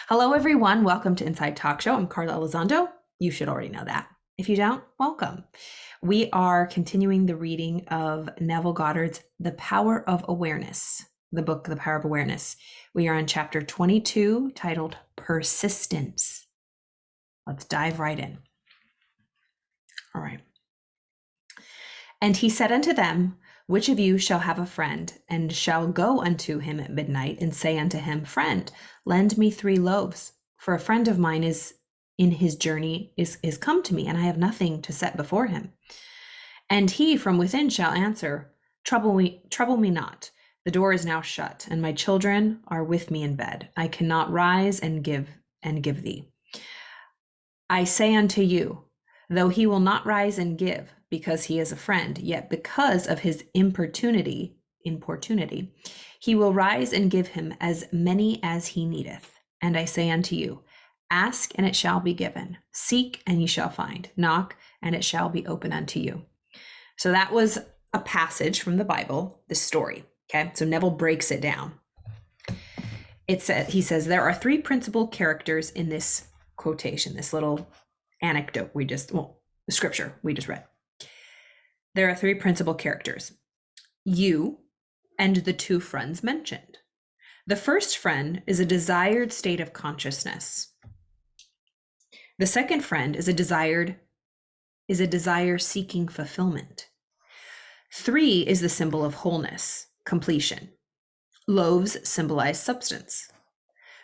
Hello, everyone. Welcome to Inside Talk Show. I'm Carla Elizondo. You should already know that. If you don't, welcome. We are continuing the reading of Neville Goddard's The Power of Awareness, the book, The Power of Awareness. We are on chapter 22, titled Persistence. Let's dive right in. All right. And he said unto them, which of you shall have a friend, and shall go unto him at midnight, and say unto him, Friend, lend me 3 loaves, for a friend of mine is in his journey is come to me, and I have nothing to set before him. And he from within shall answer, trouble me not. The door is now shut, and my children are with me in bed. I cannot rise and give thee. I say unto you, though he will not rise and give, because he is a friend, yet because of his importunity, he will rise and give him as many as he needeth. And I say unto you, ask and it shall be given, seek and ye shall find, knock and it shall be open unto you. So that was a passage from the Bible, this story. Okay, so Neville breaks it down. He says there are 3 principal characters in this quotation, this little anecdote the scripture we just read. There are 3 principal characters, you and the 2 friends mentioned. The first friend is a desired state of consciousness. The second friend is a desire seeking fulfillment. 3 is the symbol of wholeness, completion. Loaves symbolize substance.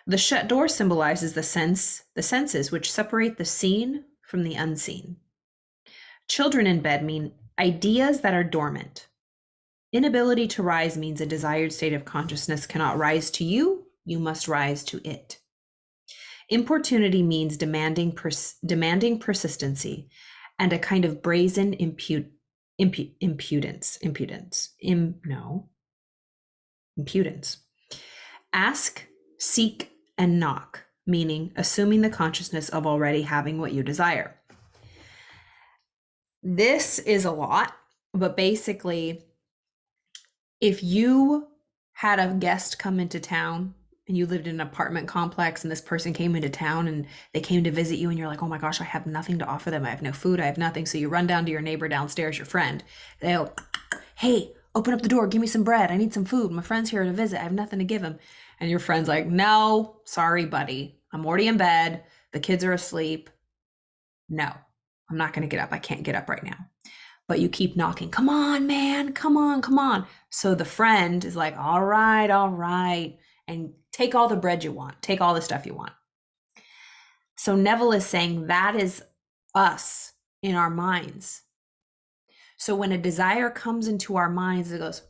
The shut door symbolizes the senses which separate the seen from the unseen. Children in bed mean ideas that are dormant. Inability to rise means a desired state of consciousness cannot rise to you, you must rise to it. Importunity means demanding persistency and a kind of brazen impudence. Ask, seek, and knock, meaning assuming the consciousness of already having what you desire. This is a lot, but basically, if you had a guest come into town and you lived in an apartment complex and this person came into town and they came to visit you and you're like, oh my gosh, I have nothing to offer them. I have no food. I have nothing. So you run down to your neighbor downstairs, your friend. They'll, hey, open up the door. Give me some bread. I need some food. My friend's here to visit. I have nothing to give him. And your friend's like, no, sorry, buddy. I'm already in bed. The kids are asleep. No, I'm not going to get up. I can't get up right now. But you keep knocking. Come on, man. Come on, come on. So the friend is like, all right. And take all the bread you want. Take all the stuff you want. So Neville is saying that is us in our minds. So when a desire comes into our minds, it goes,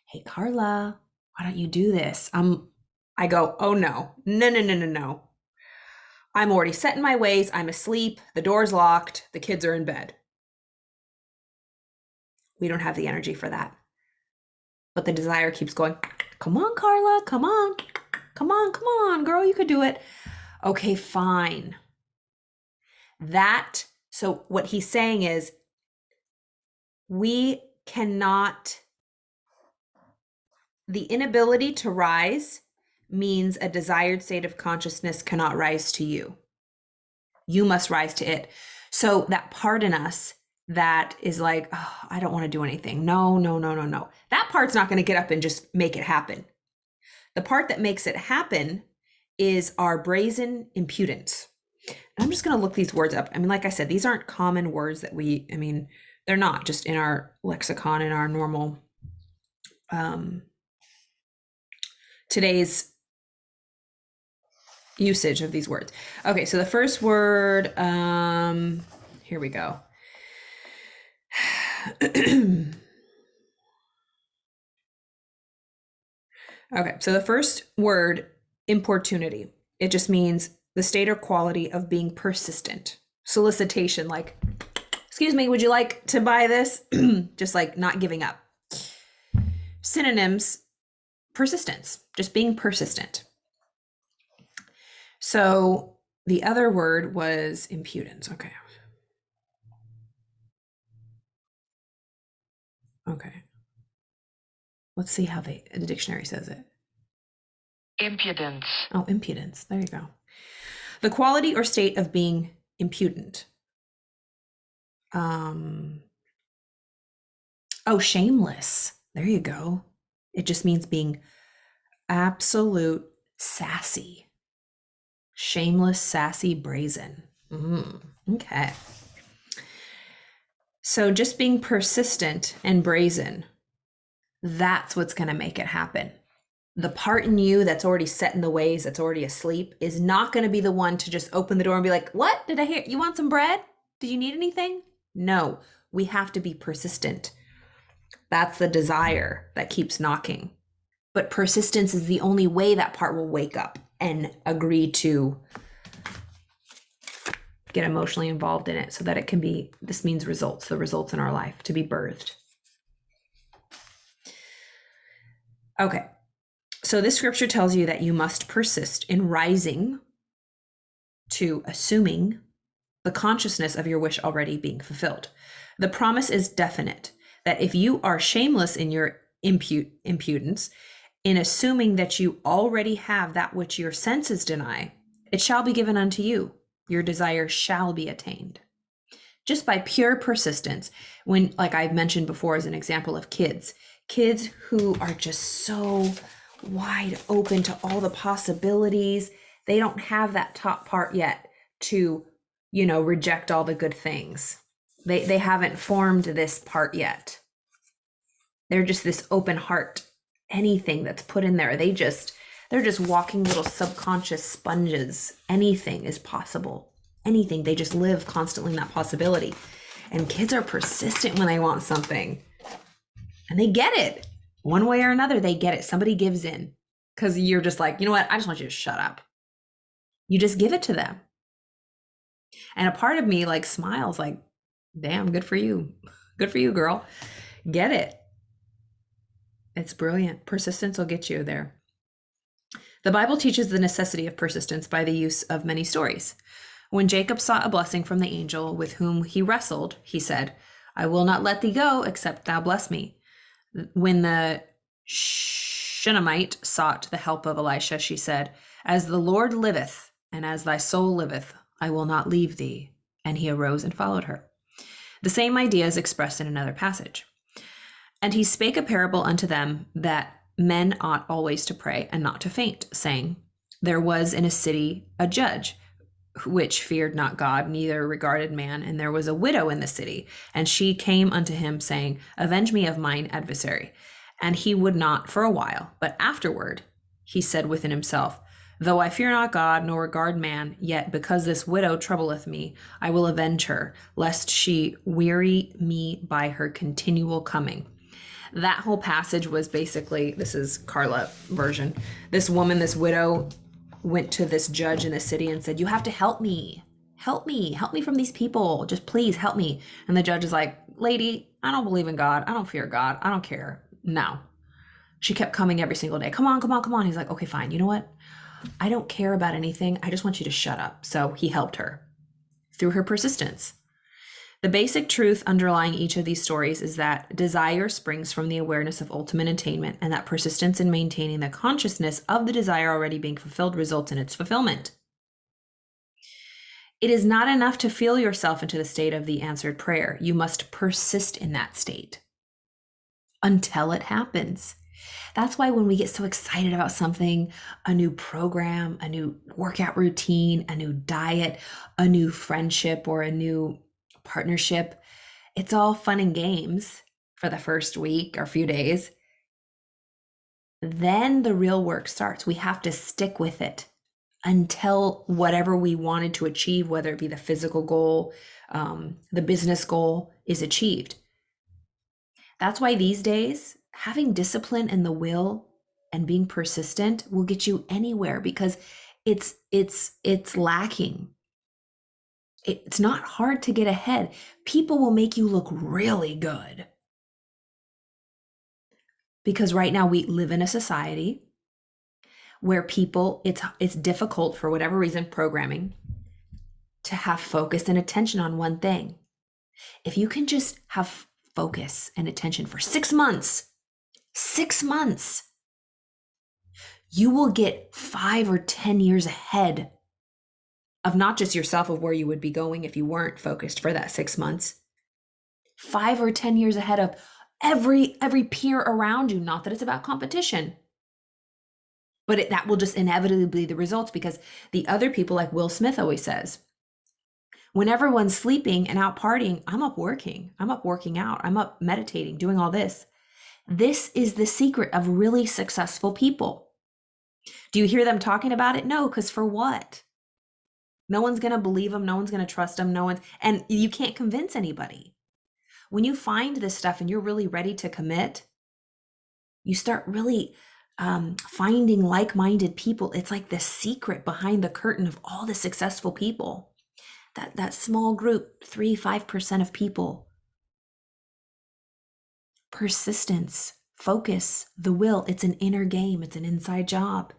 hey, Carla, why don't you do this? I go, oh, no. I'm already set in my ways. I'm asleep. The door's locked. The kids are in bed. We don't have the energy for that. But the desire keeps going, come on, Carla, come on, girl, you could do it. Okay, fine. So what he's saying is, the inability to rise means a desired state of consciousness cannot rise to you. You must rise to it. So that part in us that is like, oh, I don't want to do anything. No. That part's not going to get up and just make it happen. The part that makes it happen is our brazen impudence. And I'm just going to look these words up. I mean, like I said, these aren't common words that they're not just in our lexicon, in our normal, today's usage of these words. Okay, so the first word, here we go. Okay, so the first word, importunity, it just means the state or quality of being persistent. Solicitation, like, excuse me, would you like to buy this? Just like not giving up. Synonyms, persistence, just being persistent. So the other word was impudence. Okay. Let's see how the dictionary says it. Impudence. Oh, impudence. There you go. The quality or state of being impudent. Shameless. There you go. It just means being absolute sassy. Shameless, sassy, brazen. Okay. So just being persistent and brazen, that's what's going to make it happen. The part in you that's already set in the ways, that's already asleep, is not going to be the one to just open the door and be like, what? Did I hear? You want some bread? Did you need anything? No, we have to be persistent. That's the desire that keeps knocking. But persistence is the only way that part will wake up and agree to get emotionally involved in it so that it can be, this means results, the results in our life to be birthed. Okay. So this scripture tells you that you must persist in rising to assuming the consciousness of your wish already being fulfilled. The promise is definite that if you are shameless in your impudence, in assuming that you already have that which your senses deny, it shall be given unto you. Your desire shall be attained. Just by pure persistence, when, like I've mentioned before as an example of kids who are just so wide open to all the possibilities, they don't have that top part yet to, reject all the good things. They haven't formed this part yet. They're just this open heart. Anything that's put in there, they're just walking little subconscious sponges. Anything is possible. Anything. They just live constantly in that possibility. And kids are persistent when they want something. And they get it. One way or another, they get it. Somebody gives in. Because you're just like, you know what? I just want you to shut up. You just give it to them. And a part of me like smiles like, damn, good for you. Good for you, girl. Get it. It's brilliant. Persistence will get you there. The Bible teaches the necessity of persistence by the use of many stories. When Jacob sought a blessing from the angel with whom he wrestled, he said, I will not let thee go except thou bless me. When the Shunammite sought the help of Elisha, she said, as the Lord liveth, and as thy soul liveth, I will not leave thee. And he arose and followed her. The same idea is expressed in another passage. And he spake a parable unto them that men ought always to pray and not to faint, saying, there was in a city a judge, which feared not God, neither regarded man, and there was a widow in the city, and she came unto him, saying, avenge me of mine adversary. And he would not for a while, but afterward he said within himself, though I fear not God, nor regard man, yet because this widow troubleth me, I will avenge her, lest she weary me by her continual coming. That whole passage was basically, this is Carla version, this woman, this widow, went to this judge in the city and said, you have to help me from these people. Just please help me. And the judge is like, lady, I don't believe in God. I don't fear God. I don't care. No. She kept coming every single day. Come on. He's like, okay, fine. You know what? I don't care about anything. I just want you to shut up. So he helped her through her persistence. The basic truth underlying each of these stories is that desire springs from the awareness of ultimate attainment, and that persistence in maintaining the consciousness of the desire already being fulfilled results in its fulfillment. It is not enough to feel yourself into the state of the answered prayer. You must persist in that state until it happens. That's why when we get so excited about something, a new program, a new workout routine, a new diet, a new friendship, or a new partnership, it's all fun and games for the first week or few days. Then the real work starts. We have to stick with it until whatever we wanted to achieve, whether it be the physical goal, the business goal, is achieved. That's why these days, having discipline and the will and being persistent will get you anywhere, because it's lacking. It's not hard to get ahead. People will make you look really good. Because right now we live in a society where people, it's difficult for whatever reason, programming, to have focus and attention on one thing. If you can just have focus and attention for 6 months, you will get 5 or 10 years ahead of not just yourself, of where you would be going if you weren't focused for that 6 months. 5 or 10 years ahead of every peer around you. Not that it's about competition, but that will just inevitably be the results, because the other people, like Will Smith always says, when everyone's sleeping and out partying, I'm up working out, I'm up meditating, doing all this. This is the secret of really successful people. Do you hear them talking about it? No, because for what? No one's going to believe them. No one's going to trust them. And you can't convince anybody. When you find this stuff and you're really ready to commit, you start really finding like-minded people. It's like the secret behind the curtain of all the successful people. That small group, 3-5% of people. Persistence, focus, the will. It's an inner game. It's an inside job.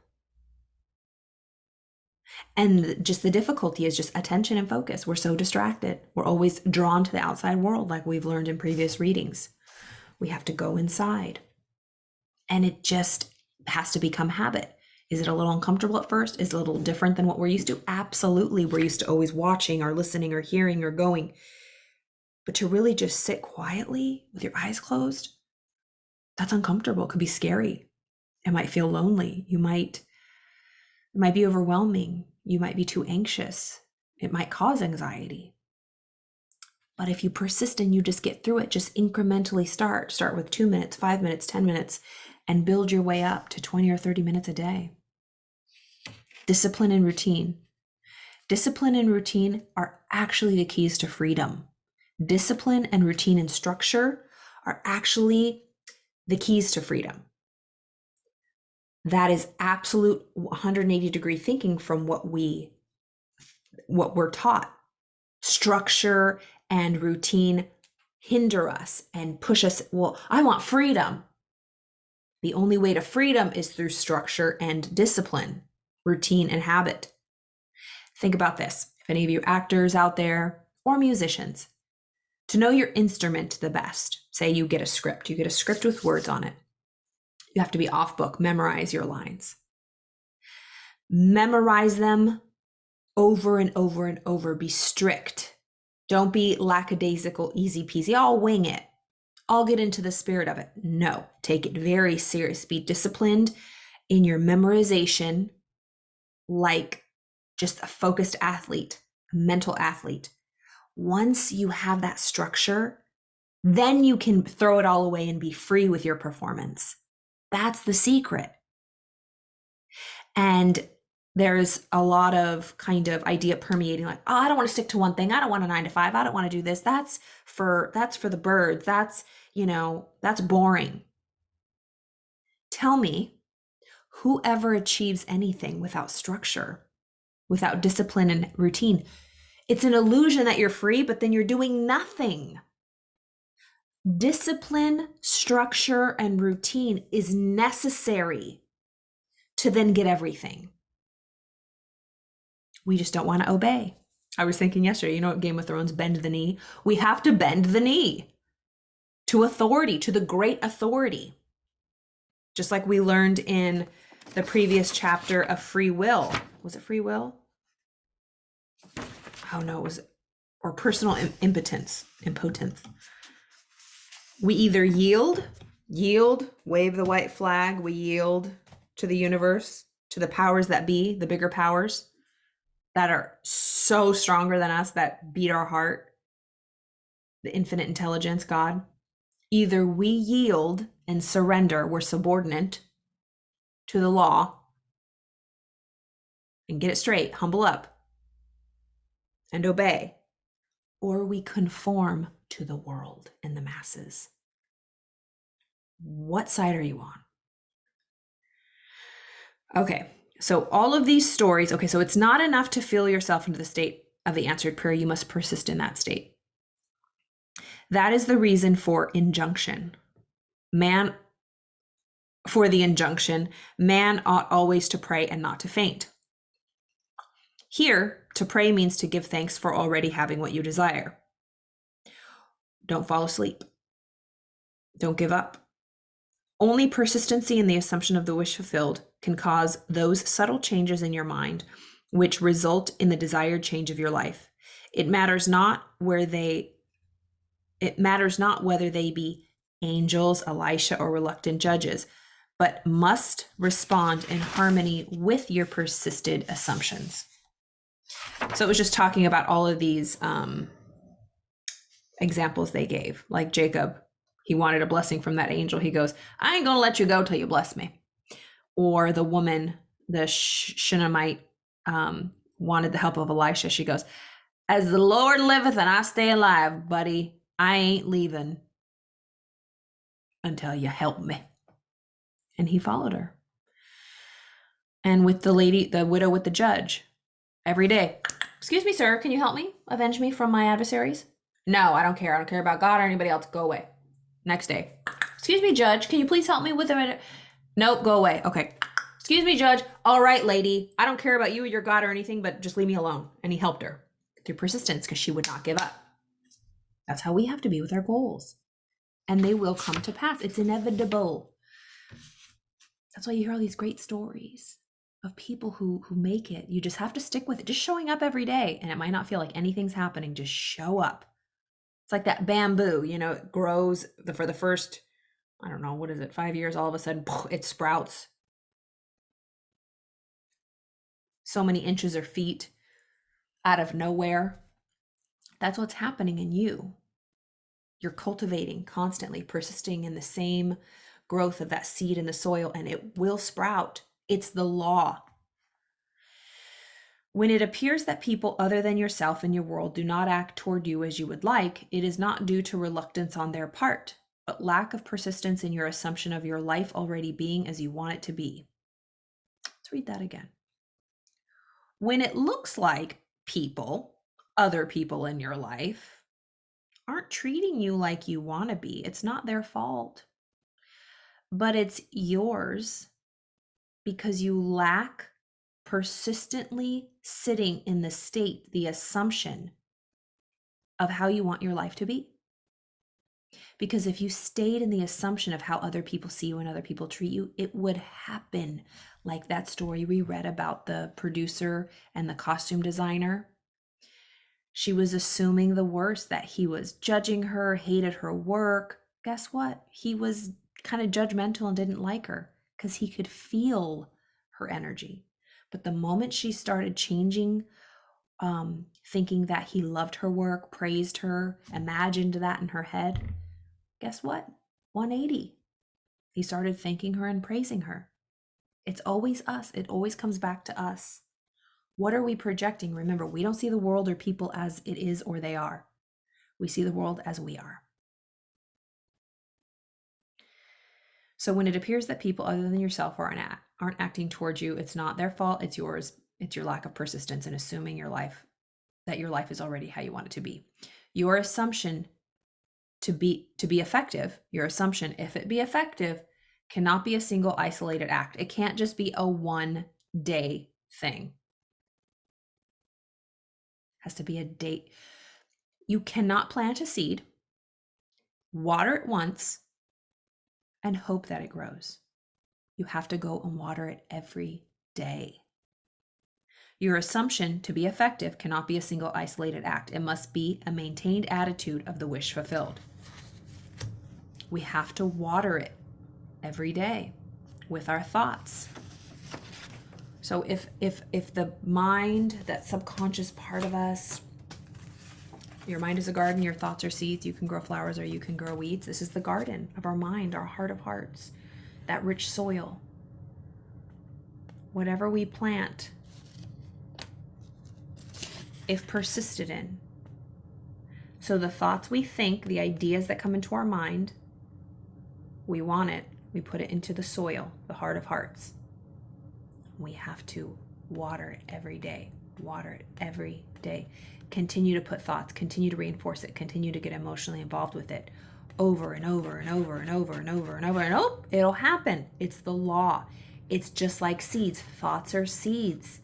And just the difficulty is just attention and focus. We're so distracted. We're always drawn to the outside world, like we've learned in previous readings. We have to go inside. And it just has to become habit. Is it a little uncomfortable at first? Is it a little different than what we're used to? Absolutely. We're used to always watching or listening or hearing or going. But to really just sit quietly with your eyes closed, that's uncomfortable. It could be scary. It might feel lonely. It might be overwhelming. You might be too anxious. It might cause anxiety. But if you persist and you just get through it, just incrementally start with 2 minutes, 5 minutes, 10 minutes, and build your way up to 20 or 30 minutes a day. Discipline and routine. Discipline and routine are actually the keys to freedom. Discipline and routine and structure are actually the keys to freedom. That is absolute 180-degree thinking from what we're taught. Structure and routine hinder us and push us. Well, I want freedom. The only way to freedom is through structure and discipline, routine and habit. Think about this. If any of you actors out there or musicians, to know your instrument the best, say you get a script with words on it. You have to be off book, memorize your lines. Memorize them over and over and over. Be strict. Don't be lackadaisical, easy peasy. I'll wing it. I'll get into the spirit of it. No, take it very serious. Be disciplined in your memorization, like just a focused athlete, a mental athlete. Once you have that structure, then you can throw it all away and be free with your performance. That's the secret. And there's a lot of kind of idea permeating, like, oh, I don't want to stick to one thing. I don't want a 9 to 5. I don't want to do this. That's for the birds. That's boring. Tell me, whoever achieves anything without structure, without discipline and routine, it's an illusion that you're free, but then you're doing nothing. Discipline, structure, and routine is necessary to then get everything. We just don't want to obey. I was thinking yesterday, Game of Thrones, bend the knee. We have to bend the knee to authority, to the great authority. Just like we learned in the previous chapter of free will. Was it free will? Oh no, it was, or personal impotence. We either yield, wave the white flag, we yield to the universe, to the powers that be, the bigger powers that are so stronger than us, that beat our heart, the infinite intelligence, God. Either we yield and surrender, we're subordinate to the law, and get it straight, humble up, and obey, or we conform to the world and the masses. What side are you on? Okay, so all of these stories, so it's not enough to feel yourself into the state of the answered prayer. You must persist in that state. That is the reason for injunction. Man ought always to pray and not to faint. Here, to pray means to give thanks for already having what you desire. Don't fall asleep. Don't give up. Only persistency in the assumption of the wish fulfilled can cause those subtle changes in your mind which result in the desired change of your life. It matters not whether they be angels, Elisha, or reluctant judges, but must respond in harmony with your persisted assumptions. So it was just talking about all of these examples they gave. Like Jacob, he wanted a blessing from that angel. He goes, I ain't going to let you go till you bless me. Or the woman, the Shunammite, wanted the help of Elisha. She goes, as the Lord liveth and I stay alive, buddy, I ain't leaving until you help me. And he followed her. And with the lady, the widow with the judge, every day, excuse me, sir, can you help me? Avenge me from my adversaries? No, I don't care. I don't care about God or anybody else. Go away. Next day, excuse me, judge, can you please help me with a... Nope, go away. Okay. Excuse me, judge. All right, lady. I don't care about you or your God or anything, but just leave me alone. And he helped her through persistence because she would not give up. That's how we have to be with our goals. And they will come to pass. It's inevitable. That's why you hear all these great stories of people who make it. You just have to stick with it. Just showing up every day. And it might not feel like anything's happening. Just show up. It's like that bamboo, it grows for the first, I don't know, what is it, 5 years, all of a sudden, it sprouts. So many inches or feet out of nowhere. That's what's happening in you. You're cultivating constantly, persisting in the same growth of that seed in the soil, and it will sprout. It's the law. When it appears that people other than yourself and your world do not act toward you as you would like, it is not due to reluctance on their part, but lack of persistence in your assumption of your life already being as you want it to be. Let's read that again. When it looks like people, other people in your life, aren't treating you like you want to be, it's not their fault, but it's yours because you lack persistently sitting in the state, the assumption of how you want your life to be. Because if you stayed in the assumption of how other people see you and other people treat you, it would happen. Like that story we read about the producer and the costume designer. She was assuming the worst, that he was judging her, hated her work. Guess what? He was kind of judgmental and didn't like her because he could feel her energy. But the moment she started changing, thinking that he loved her work, praised her, imagined that in her head, guess what? 180. He started thanking her and praising her. It's always us. It always comes back to us. What are we projecting? Remember, we don't see the world or people as it is or they are. We see the world as we are. So when it appears that people other than yourself aren't acting towards you, it's not their fault, it's yours. It's your lack of persistence in assuming that your life is already how you want it to be. Your assumption to be effective, your assumption, if it be effective, cannot be a single isolated act. It can't just be a one-day thing. It has to be a day. You cannot plant a seed, water it once, and hope that it grows. You have to go and water it every day. Your assumption to be effective cannot be a single isolated act. It must be a maintained attitude of the wish fulfilled. We have to water it every day with our thoughts. So if the mind, that subconscious part of us, your mind is a garden, your thoughts are seeds, you can grow flowers or you can grow weeds. This is the garden of our mind, our heart of hearts, that rich soil. Whatever we plant, if persisted in. So the thoughts we think, the ideas that come into our mind, we want it, we put it into the soil, the heart of hearts. We have to water it every day, water it every day. Continue to put thoughts, continue to reinforce it, continue to get emotionally involved with it over and over and over and over and over and over and over. It'll happen. It's the law. It's just like seeds. Thoughts are seeds.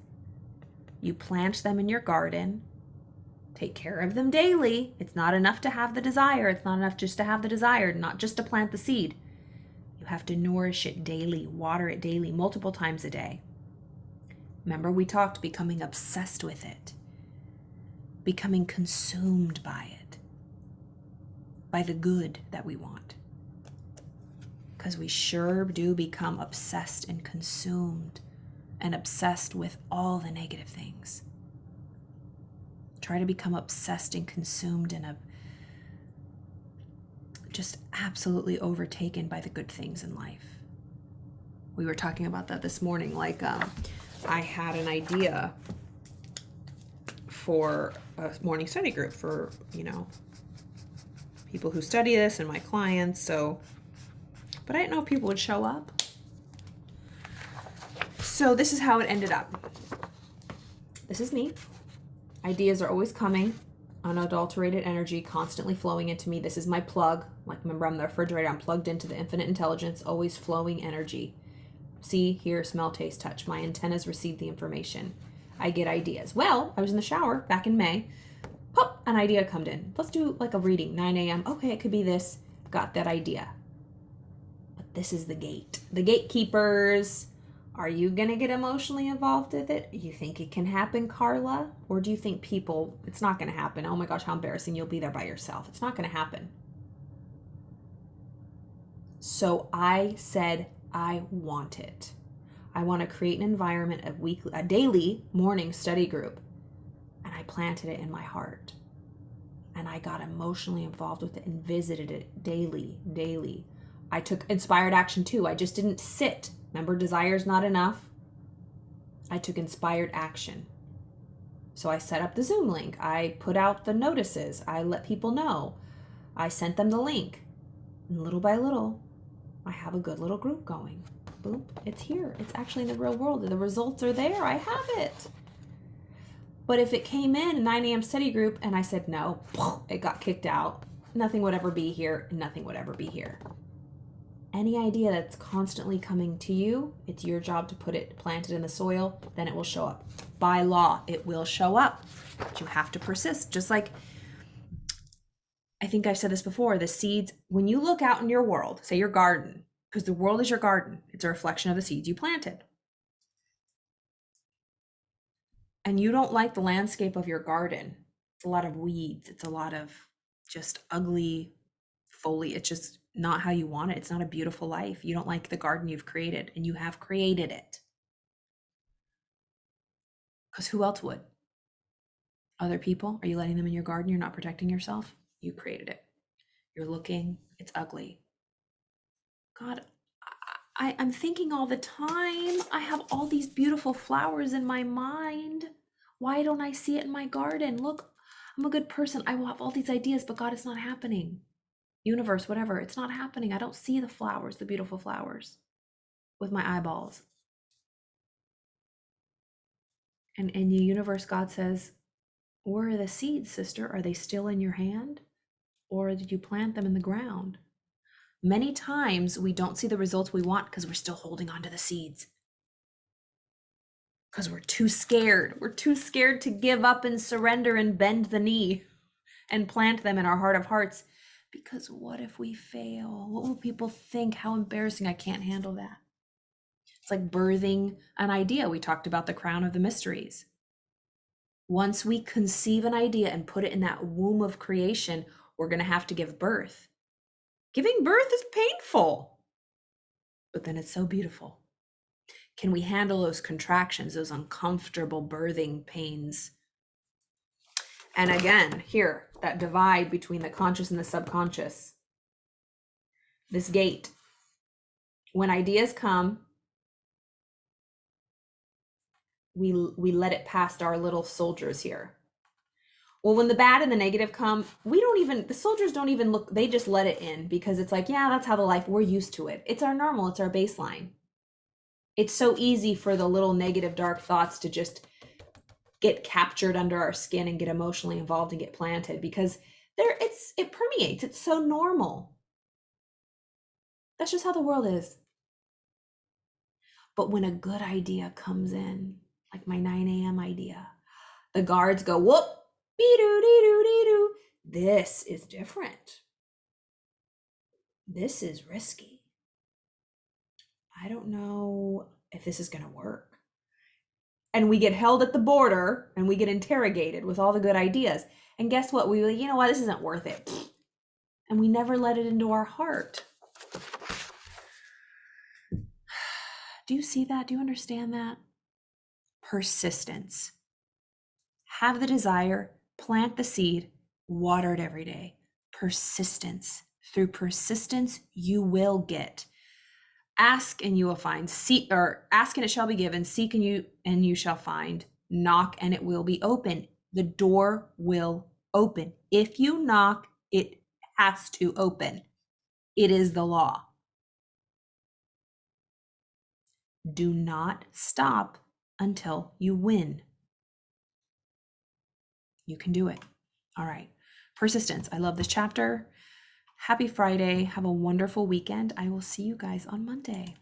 You plant them in your garden, take care of them daily. It's not enough to have the desire. It's not enough just to have the desire, not just to plant the seed. You have to nourish it daily, water it daily, multiple times a day. Remember, we talked becoming obsessed with it, becoming consumed by it, by the good that we want. Because we sure do become obsessed and consumed and obsessed with all the negative things. Try to become obsessed and consumed and just absolutely overtaken by the good things in life. We were talking about that this morning. I had an idea for a morning study group for, people who study this and my clients. But I didn't know if people would show up. So this is how it ended up. This is me. Ideas are always coming. Unadulterated energy constantly flowing into me. This is my plug. Remember, I'm the refrigerator. I'm plugged into the infinite intelligence, always flowing energy. See, hear, smell, taste, touch. My antennas receive the information. I get ideas. Well, I was in the shower back in May. Pop, an idea come in. Let's do a reading, 9 a.m. Okay, it could be this. Got that idea. But this is the gate. The gatekeepers. Are you going to get emotionally involved with it? You think it can happen, Carla? Or do you think it's not going to happen? Oh my gosh, how embarrassing. You'll be there by yourself. It's not going to happen. So I said, I want it. I want to create an environment, a daily morning study group. And I planted it in my heart. And I got emotionally involved with it and visited it daily. I took inspired action too. I just didn't sit. Remember, desire's not enough. I took inspired action. So I set up the Zoom link. I put out the notices. I let people know. I sent them the link. And little by little, I have a good little group going. Boom, it's here. It's actually in the real world. The results are there. I have it. But if it came in a 9 a.m. study group and I said no, it got kicked out. Nothing would ever be here. Nothing would ever be here. Any idea that's constantly coming to you, it's your job to plant it in the soil, then it will show up. By law, it will show up. But you have to persist. Just like, I think I've said this before, the seeds, when you look out in your world, say your garden, because the world is your garden, it's a reflection of the seeds you planted. And you don't like the landscape of your garden. It's a lot of weeds. It's a lot of just ugly foliage. It's just not how you want it. It's not a beautiful life. You don't like the garden you've created, and you have created it. Because who else would? Other people? Are you letting them in your garden? You're not protecting yourself? You created it. You're looking. It's ugly. God, I'm thinking all the time. I have all these beautiful flowers in my mind. Why don't I see it in my garden? Look, I'm a good person. I will have all these ideas, but God, it's not happening. Universe, whatever, it's not happening. I don't see the flowers, the beautiful flowers, with my eyeballs. And in the universe, God says, where are the seeds, sister? Are they still in your hand? Or did you plant them in the ground? Many times we don't see the results we want because we're still holding on to the seeds. Because we're too scared. We're too scared to give up and surrender and bend the knee and plant them in our heart of hearts. Because what if we fail? What will people think? How embarrassing. I can't handle that. It's like birthing an idea. We talked about the crown of the mysteries. Once we conceive an idea and put it in that womb of creation, we're going to have to give birth. Giving birth is painful, but then it's so beautiful. Can we handle those contractions, those uncomfortable birthing pains? And again, here, that divide between the conscious and the subconscious. This gate. When ideas come, we let it past our little soldiers here. Well, when the bad and the negative come, the soldiers don't even look, they just let it in because it's like, yeah, that's how the life, we're used to it. It's our normal, it's our baseline. It's so easy for the little negative, dark thoughts to just get captured under our skin and get emotionally involved and get planted because it permeates. It's so normal. That's just how the world is. But when a good idea comes in, like my 9 a.m. idea, the guards go, whoop, be-doo-dee-doo-dee-doo. This is different. This is risky. I don't know if this is going to work. And we get held at the border and we get interrogated with all the good ideas. And guess what? We, you know what? This isn't worth it. And we never let it into our heart. Do you see that? Do you understand that? Persistence. Have the desire, plant the seed, water it every day. Persistence. Through persistence, you will get. Ask and you will find. Seek, or ask and it shall be given. Seek and you shall find. Knock and it will be open. The door will open. If you knock, it has to open. It is the law. Do not stop until you win. You can do it. All right. Persistence. I love this chapter. Happy Friday. Have a wonderful weekend. I will see you guys on Monday.